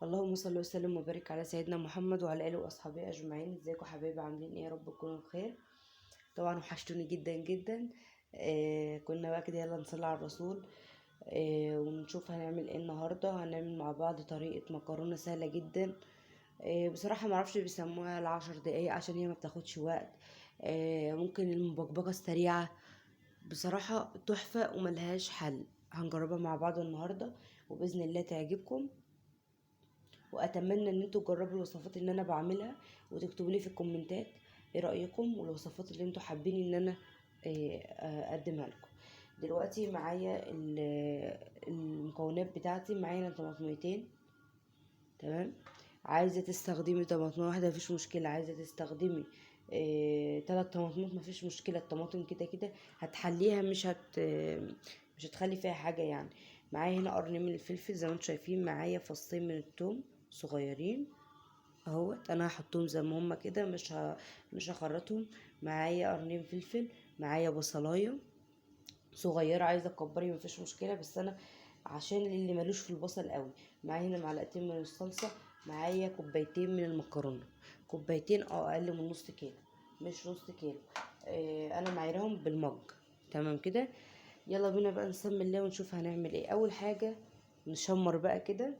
اللهم صل وسلم وبارك على سيدنا محمد وعلى اله واصحابه اجمعين. ازيكم حبايبي؟ عاملين ايه؟ يا رب تكونوا بخير. طبعا وحشتوني جدا جدا. كنا بقى كده، يلا نصلي على الرسول. ونشوف هنعمل ايه النهارده. هنعمل مع بعض طريقه مكرونه سهله جدا. بصراحه معرفش بيسموها ال10 دقايق عشان هي ما بتاخدش وقت. ممكن المبكبكه السريعه. بصراحه تحفه وملهاش حل. هنجربها مع بعض النهارده وباذن الله تعجبكم. واتمنى ان انتوا تجربوا الوصفات اللي انا بعملها وتكتبوا لي في الكومنتات ايه رايكم والوصفات اللي انتوا حابين ان انا اقدمها لكم. دلوقتي معايا المكونات بتاعتي. معايا هنا طماطميتين. تمام. عايزه تستخدمي طماطم واحده مفيش مشكله، عايزه تستخدمي 3 طماطمات مفيش مشكله. الطماطم كده كده هتحليها، مش هتخلي فيها حاجه يعني. معايا هنا قرن من الفلفل زي ما انتم شايفين. معايا فصين من الثوم صغيرين اهوت. انا هحطهم زي ما هما كده، مش هخرطهم. معايا قرنين فلفل. معايا بصلايه صغيره، عايزه تكبري مفيش مشكله، بس انا عشان اللي ملوش في البصل قوي. معايا هنا معلقتين من الصلصه. معايا كوبايتين من المكرونه. كوبايتين او اقل من نص كيلو، مش نص كيلو. انا معايرهم بالمج. تمام كده. يلا بينا بقى نسمي الله ونشوف هنعمل ايه. اول حاجه نشمر بقى كده.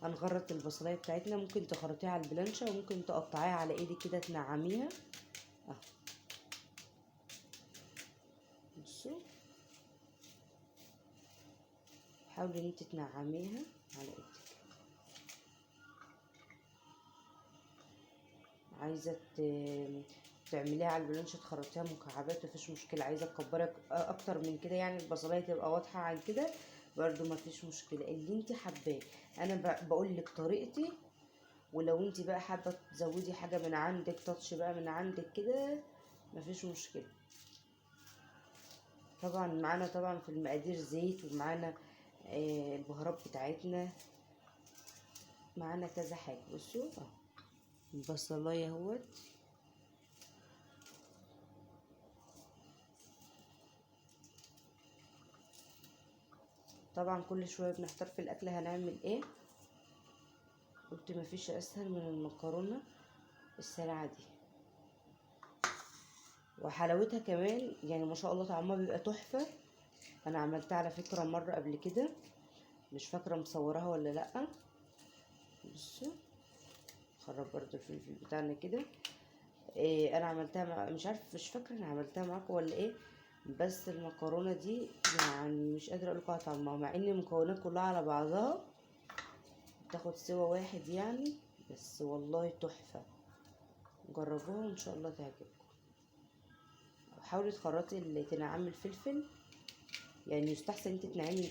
هنخرط البصلايه بتاعتنا. ممكن تخرطيها على البلانشه وممكن تقطعيها على ايدك كده تنعميها اهو. بصوا، حاولي ان انت تنعميها على ايدك. عايزه تعمليها على البلانشه تخرطيها مكعبات مفيش مشكله. عايزه تكبري اكتر من كده يعني البصلايه تبقى واضحه عن كده برضو مفيش مشكله، اللي انت حباه. انا بقول لك طريقتي، ولو انت بقى حابه تزودي حاجه من عندك، تاتش بقى من عندك كده مفيش مشكله. طبعا معانا طبعا في المقادير زيت، ومعانا البهارات بتاعتنا. معانا كذا حاجه. بصوا اهو البصلايه اهوت. طبعا كل شويه بنحتار في الاكل هنعمل ايه. قلت مفيش اسهل من المكرونه السريعه دي، وحلاوتها كمان يعني ما شاء الله طعمها بيبقى تحفه. انا عملتها على فكره مره قبل كده، مش فاكره مصورها ولا لا. بصوا، خرب برضو الفلفل بتاعنا كده. انا عملتها مش عارف، مش فاكره انا عملتها معاكم ولا ايه. بس المكرونه دي يعني مش قادره اقول لكم على طعمها، مع ان المكونات كلها على بعضها بتاخد سوا واحد يعني. بس والله تحفه. جربوها وان شاء الله تعجبكم. حاولي تخرطي تنعمي الفلفل. يعني يستحسن انت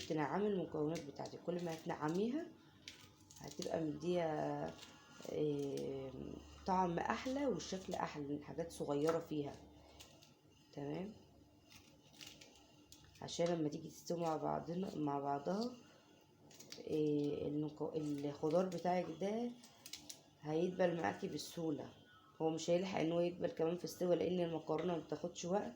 تنعمي المكونات بتاعتك. كل ما هتنعميها هتبقى مديه إيه، طعم احلى والشكل احلى من حاجات صغيره فيها. تمام. عشان لما تيجي تستوي مع بعضها الخضار بتاعك ده هيدبل معاكي بسهوله. هو مش هيلحق ان هو يدبل كمان في السوا لان المكرونه ما بتاخدش وقت.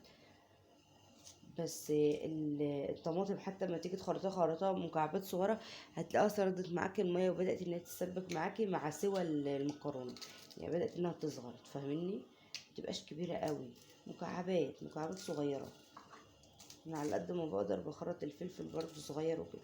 بس الطماطم حتى لما تيجي خرطها مكعبات صغيره هتلاقيها سردت معاكي الميه وبدات انها تتسبك معاكي مع سوى المكرونه. يعني بدات انها تصغر، تفهميني؟ متبقاش كبيره قوي، مكعبات صغيره. انا على قد ما بقدر بخرط الفلفل برضو صغير وكده.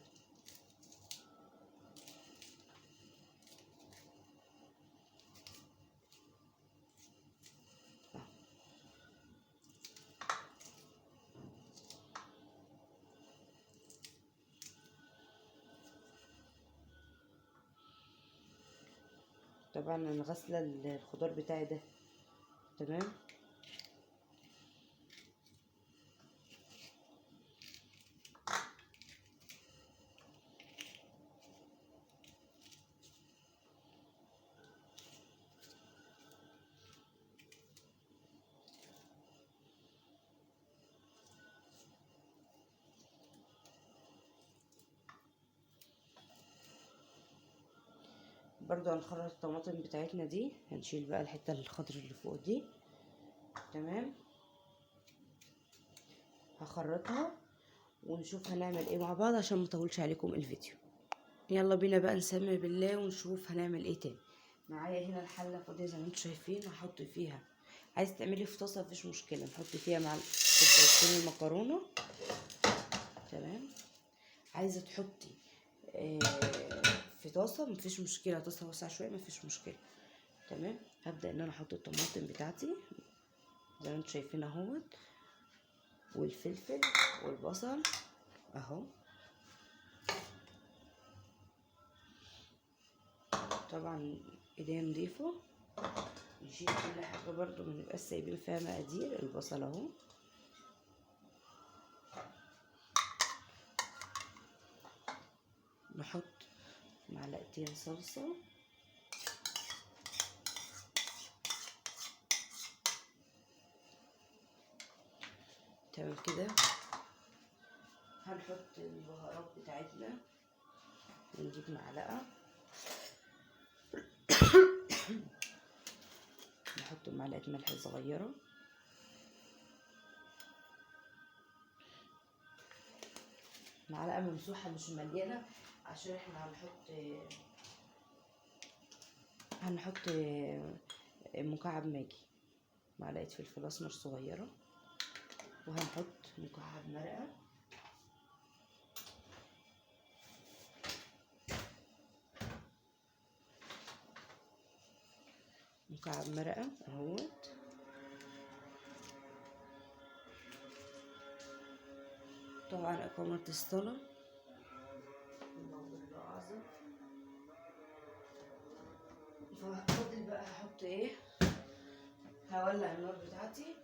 طبعا انا غاسله الخضار بتاعي ده. تمام. برضو هنخرط الطماطم بتاعتنا دي. هنشيل بقى الحته الخضر اللي فوق دي. تمام. هخرطها ونشوف هنعمل ايه مع بعض عشان مطولش عليكم الفيديو. يلا بينا بقى نسمي بالله ونشوف هنعمل ايه تاني. معايا هنا الحله فاضيه زي ما انتم شايفين، هحط فيها، عايز تعملي في طاسه مفيش مشكله، نحط فيها مع كوبايتين المكرونه. تمام. عايزه تحطي في طاسه مفيش مشكله، طاسه واسعه شويه مفيش مشكله. تمام. هبدا ان انا احط الطماطم بتاعتي زي ما انتم شايفين اهوت، والفلفل والبصل اهو. طبعا ايديا نضيفه، نشيل كل حاجه برضو منبقاش سايبين فيها مقادير. البصل اهو، نحط معلقتين صلصه. تمام كده. هنحط البهارات بتاعتنا، ونجيب معلقه نحط معلقه ملح صغيره، معلقه ممسوحه مش مليانه، عشان احنا هنحط مكعب ماجي، معلقه فلفل اسمر صغيره، وهنحط مكعب مرقه، مكعب مرقه اهوت. طبعا اقامه الصلاه الموجود الاعظم. فهفضل بقى هحط ايه، هولع النار بتاعتي.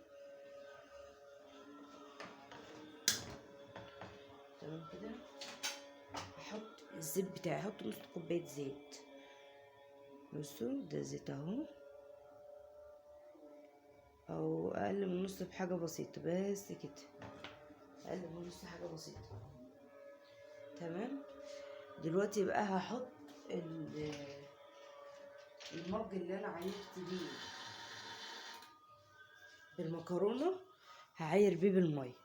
تمام كده. هحط الزيت بتاعي، هحط نص كوبايه زيت. بصوا ده زيت اهو، او اقل من نص بحاجه بسيطه، بس كده اقل من نص حاجه بسيطه. تمام. دلوقتي بقى هحط المج اللي انا عايرت بيه بالمكرونه، هعاير بيه بالميه.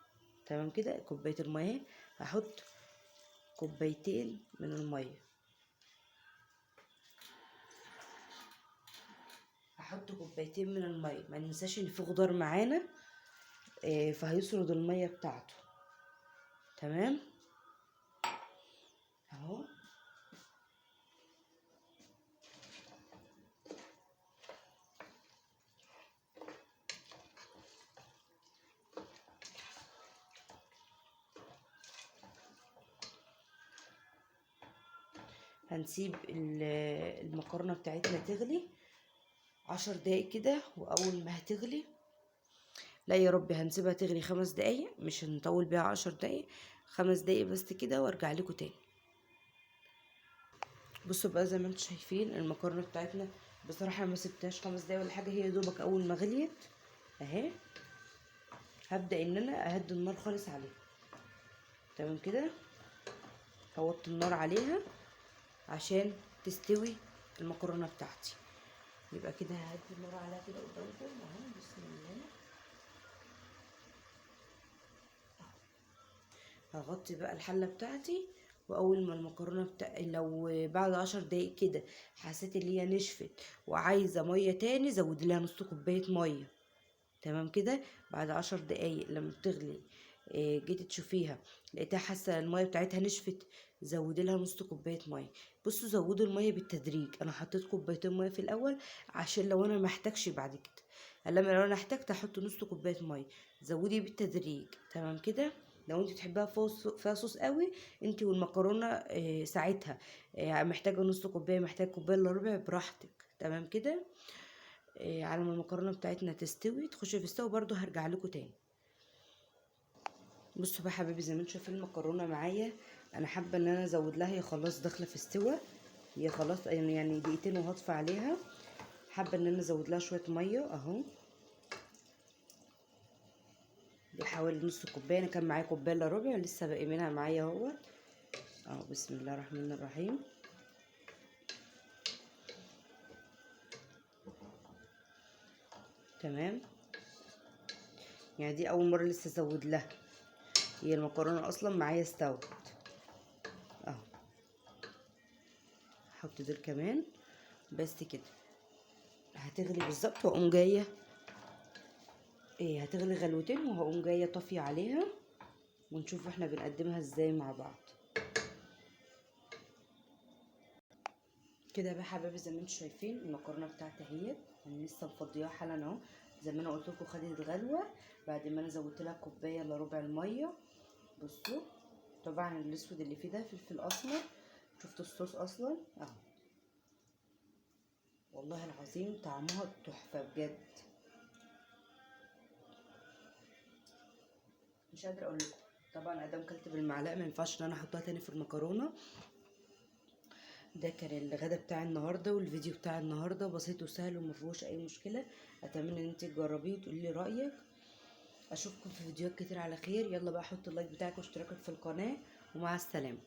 تمام كده. كوبايه الميه، هحط كوبايتين من الميه، هحط كوبايتين من الميه. ما ننساش ان في خضار معانا فهيسرد الميه بتاعته. تمام اهو. هنسيب المكرونه بتاعتنا تغلي 10 دقايق كده، واول ما هتغلي، لا يا ربي هنسيبها تغلي 5 دقايق، مش هنطول بيها 10 دقايق، 5 دقايق بس كده وارجع لكم تاني. بصوا بقى زي ما انتم شايفين المكرونه بتاعتنا بصراحه ما سبتهاش 5 دقايق ولا حاجه، هي دوبك اول ما غليت اهي. هبدا ان انا اهدي النار خالص عليها. تمام كده. هوطي النار عليها عشان تستوي المكرونه بتاعتي. يبقى كده ههدي النار عليها كده قدامكم اهو. بسم الله. هغطي بقى الحله بتاعتي، واول ما المكرونه لو بعد 10 دقايق كده حسيت ان هي نشفت وعايزه ميه تاني، زودي لها نص كوبايه ميه. تمام كده. بعد 10 دقايق لما بتغلي جيتي تشوفيها لقيتها حاسه الميه بتاعتها نشفت، زودي لها نص كوبايه ميه. بصوا زودوا الميه بالتدريج، انا حطيت كوبايتين ميه في الاول عشان لو انا محتاجش بعد كده، لما لو انا احتجت احط نص كوبايه ميه. زودي بالتدريج. تمام كده. لو انت بتحبها فيها صوص قوي، انت والمكرونه ساعتها محتاجه نص كوبايه، محتاجه كوبايه الا ربع، براحتك. تمام كده. على ما المكرونه بتاعتنا تستوي تخش في السوا برضو هرجع لكم تاني. بصوا بقى حبايبي زي ما انتم شايفين المكرونه معايا، انا حابه ان انا ازود لها، هي خلاص داخله في السوا، هي خلاص يعني دقيقتين وهطفي عليها. حابه ان انا ازود لها شويه ميه اهو، بحوالي نص كوبايه. انا كان معايا كوبايه الا ربع، لسه باقي منها معايا اهو. اهو بسم الله الرحمن الرحيم. تمام. يعني دي اول مره لسه ازود لها، هي المكرونه اصلا معايا استوت اهو. هحط دول كمان بس كده. هتغلي بالظبط واقوم جايه هتغلي غلوتين وهقوم جايه طافيه عليها، ونشوف احنا بنقدمها ازاي مع بعض. كده بقى حبايبي زي ما انتم شايفين المكرونه بتاعتي اهيت، انا لسه مفضياها حالا اهو. زي ما انا قلت لكم خدت غلوه بعد ما انا زودت لها كوبايه الا ربع الميه. بصوا طبعا الاسود اللي فيه ده فلفل اسمر، شفتوا الصوص اصلا اهو. والله العظيم طعمها تحفه بجد، مش قادره اقول لكم. طبعا ادام كلت بالمعلقه ما ينفعش ان انا احطها تاني في المكرونه. ده كان الغدا بتاع النهارده والفيديو بتاع النهارده بسيط وسهل وما فيهوش اي مشكله. اتمنى ان انت تجربيه وتقولي لي رايك. اشوفكم في فيديوهات كتير على خير. يلا بقى حط اللايك بتاعك واشتراكك في القناه، ومع السلامه.